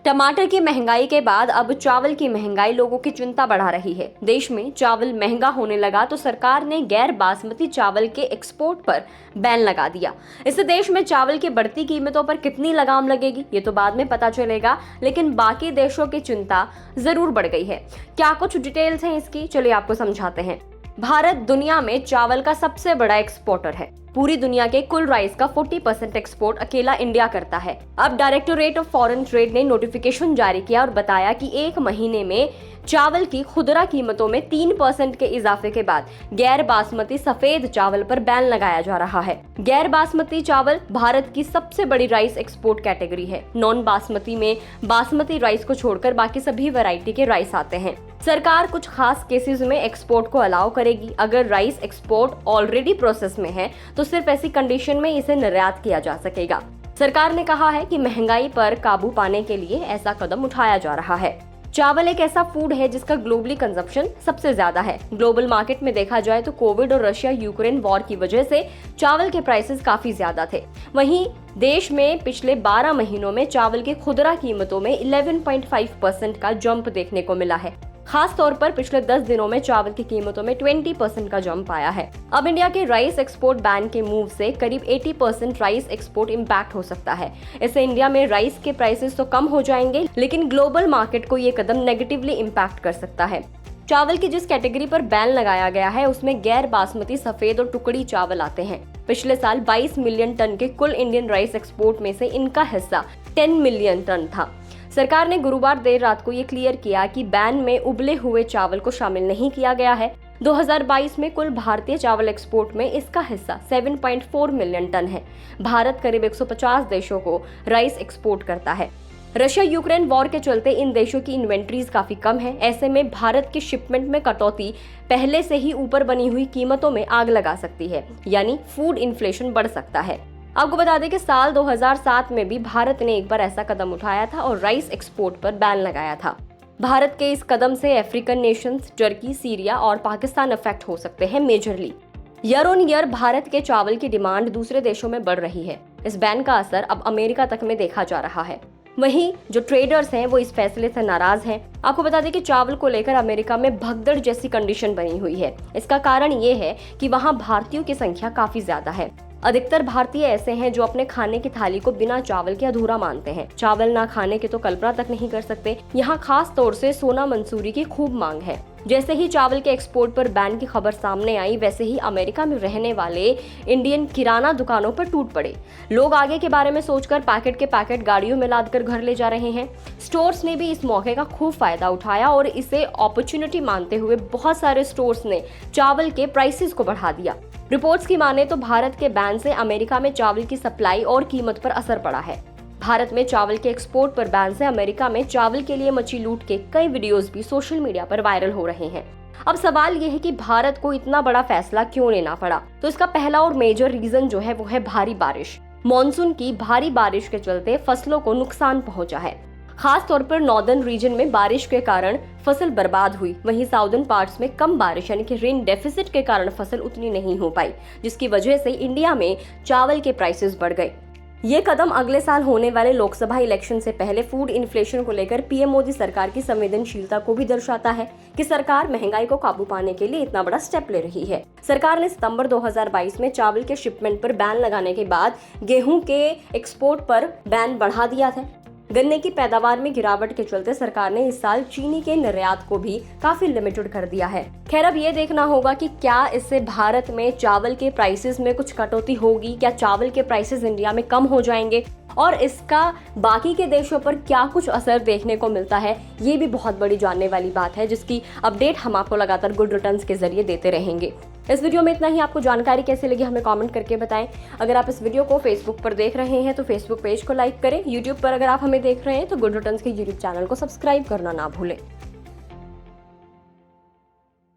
टमाटर की महंगाई के बाद अब चावल की महंगाई लोगों की चिंता बढ़ा रही है। देश में चावल महंगा होने लगा तो सरकार ने गैर बासमती चावल के एक्सपोर्ट पर बैन लगा दिया। इससे देश में चावल की बढ़ती कीमतों पर कितनी लगाम लगेगी ये तो बाद में पता चलेगा, लेकिन बाकी देशों की चिंता जरूर बढ़ गई है। क्या कुछ डिटेल्स हैं इसकी, चलिए आपको समझाते हैं। भारत दुनिया में चावल का सबसे बड़ा एक्सपोर्टर है। पूरी दुनिया के कुल राइस का 40% एक्सपोर्ट अकेला इंडिया करता है। अब डायरेक्टोरेट ऑफ फॉरेन ट्रेड ने नोटिफिकेशन जारी किया और बताया कि एक महीने में चावल की खुदरा कीमतों में 3% के इजाफे के बाद गैर बासमती सफेद चावल पर बैन लगाया जा रहा है। गैर बासमती चावल भारत की सबसे बड़ी राइस एक्सपोर्ट कैटेगरी है। नॉन बासमती में बासमती राइस को छोड़कर बाकी सभी वैरायटी के राइस आते हैं। सरकार कुछ खास केसेस में एक्सपोर्ट को अलाउ करेगी। अगर राइस एक्सपोर्ट ऑलरेडी प्रोसेस में है तो सिर्फ ऐसी कंडीशन में इसे निर्यात किया जा सकेगा। सरकार ने कहा है कि महंगाई पर काबू पाने के लिए ऐसा कदम उठाया जा रहा है। चावल एक ऐसा फूड है जिसका ग्लोबली कंजप्शन सबसे ज्यादा है। ग्लोबल मार्केट में देखा जाए तो कोविड और रशिया यूक्रेन वॉर की वजह से चावल के प्राइसेस काफी ज्यादा थे। वहीं देश में पिछले 12 महीनों में चावल की खुदरा कीमतों में 11.5% का जंप देखने को मिला है। खास तौर पर पिछले 10 दिनों में चावल की कीमतों में 20% का जंप आया है। अब इंडिया के राइस एक्सपोर्ट बैन के मूव से करीब 80% राइस एक्सपोर्ट इम्पैक्ट हो सकता है। इससे इंडिया में राइस के प्राइसेस तो कम हो जाएंगे, लेकिन ग्लोबल मार्केट को ये कदम नेगेटिवली इम्पैक्ट कर सकता है। चावल की जिस कैटेगरी पर बैन लगाया गया है उसमें गैर बासमती सफेद और टुकड़ी चावल आते हैं। पिछले साल 22 मिलियन टन के कुल इंडियन राइस एक्सपोर्ट में से इनका हिस्सा 10 मिलियन टन था। सरकार ने गुरुवार देर रात को ये क्लियर किया कि बैन में उबले हुए चावल को शामिल नहीं किया गया है। 2022 में कुल भारतीय चावल एक्सपोर्ट में इसका हिस्सा 7.4 मिलियन टन है। भारत करीब 150 देशों को राइस एक्सपोर्ट करता है। रशिया यूक्रेन वॉर के चलते इन देशों की इन्वेंट्रीज काफी कम है। ऐसे में भारत की शिपमेंट में कटौती पहले से ही ऊपर बनी हुई कीमतों में आग लगा सकती है, यानी फूड इन्फ्लेशन बढ़ सकता है। आपको बता दें कि साल 2007 में भी भारत ने एक बार ऐसा कदम उठाया था और राइस एक्सपोर्ट पर बैन लगाया था। भारत के इस कदम से अफ्रीकन नेशंस, टर्की, सीरिया और पाकिस्तान अफेक्ट हो सकते हैं majorly. Year on year Bharat के चावल की डिमांड दूसरे देशों में बढ़ रही है। इस बैन का असर अब अमेरिका तक में देखा जा रहा है। वहीं जो ट्रेडर्स हैं वो इस फैसले से नाराज हैं। आपको बता दें कि चावल को लेकर अमेरिका में भगदड़ जैसी कंडीशन बनी हुई है। इसका कारण ये है कि वहाँ भारतीयों की संख्या काफी ज्यादा है। अधिकतर भारतीय ऐसे हैं जो अपने खाने की थाली को बिना चावल के अधूरा मानते हैं। चावल ना खाने की तो कल्पना तक नहीं कर सकते। यहाँ खास तौर से सोना मंसूरी की खूब मांग है। जैसे ही चावल के एक्सपोर्ट पर बैन की खबर सामने आई, वैसे ही अमेरिका में रहने वाले इंडियन किराना दुकानों पर टूट पड़े। लोग आगे के बारे में सोचकर पैकेट के पैकेट गाड़ियों में लादकर घर ले जा रहे हैं। स्टोर्स ने भी इस मौके का खूब फायदा उठाया और इसे अपॉर्चुनिटी मानते हुए बहुत सारे स्टोर्स ने चावल के प्राइसेस को बढ़ा दिया। रिपोर्ट्स की माने तो भारत के बैन से अमेरिका में चावल की सप्लाई और कीमत पर असर पड़ा है। भारत में चावल के एक्सपोर्ट पर बैन से अमेरिका में चावल के लिए मची लूट के कई वीडियोस भी सोशल मीडिया पर वायरल हो रहे हैं। अब सवाल ये है कि भारत को इतना बड़ा फैसला क्यों लेना पड़ा? तो इसका पहला और मेजर रीजन जो है वो है भारी बारिश। मॉनसून की भारी बारिश के चलते फसलों को नुकसान पहुंचा है। खास तौर पर नॉर्दर्न रीजन में बारिश के कारण फसल बर्बाद हुई। वहीं साउदर्न पार्ट्स में कम बारिश यानी कि रेन डेफिसिट के कारण फसल उतनी नहीं हो पाई, जिसकी वजह से इंडिया में चावल के प्राइसेस बढ़ गए। ये कदम अगले साल होने वाले लोकसभा इलेक्शन से पहले फूड इन्फ्लेशन को लेकर पीएम मोदी सरकार की संवेदनशीलता को भी दर्शाता है कि सरकार महंगाई को काबू पाने के लिए इतना बड़ा स्टेप ले रही है। सरकार ने सितंबर 2022 में चावल के शिपमेंट पर बैन लगाने के बाद गेहूं के एक्सपोर्ट पर बैन बढ़ा दिया था। गन्ने की पैदावार में गिरावट के चलते सरकार ने इस साल चीनी के निर्यात को भी काफी लिमिटेड कर दिया है। खैर, अब ये देखना होगा कि क्या इससे भारत में चावल के प्राइसेस में कुछ कटौती होगी, क्या चावल के प्राइसेस इंडिया में कम हो जाएंगे और इसका बाकी के देशों पर क्या कुछ असर देखने को मिलता है। ये भी बहुत बड़ी जानने वाली बात है, जिसकी अपडेट हम आपको लगातार गुड रिटर्न्स के जरिए देते रहेंगे। इस वीडियो में इतना ही। आपको जानकारी कैसे लगी हमें कमेंट करके बताएं। अगर आप इस वीडियो को फेसबुक पर देख रहे हैं तो फेसबुक पेज को लाइक करें। यूट्यूब पर अगर आप हमें देख रहे हैं तो गुड रिटर्न्स के यूट्यूब चैनल को सब्सक्राइब करना ना भूलें।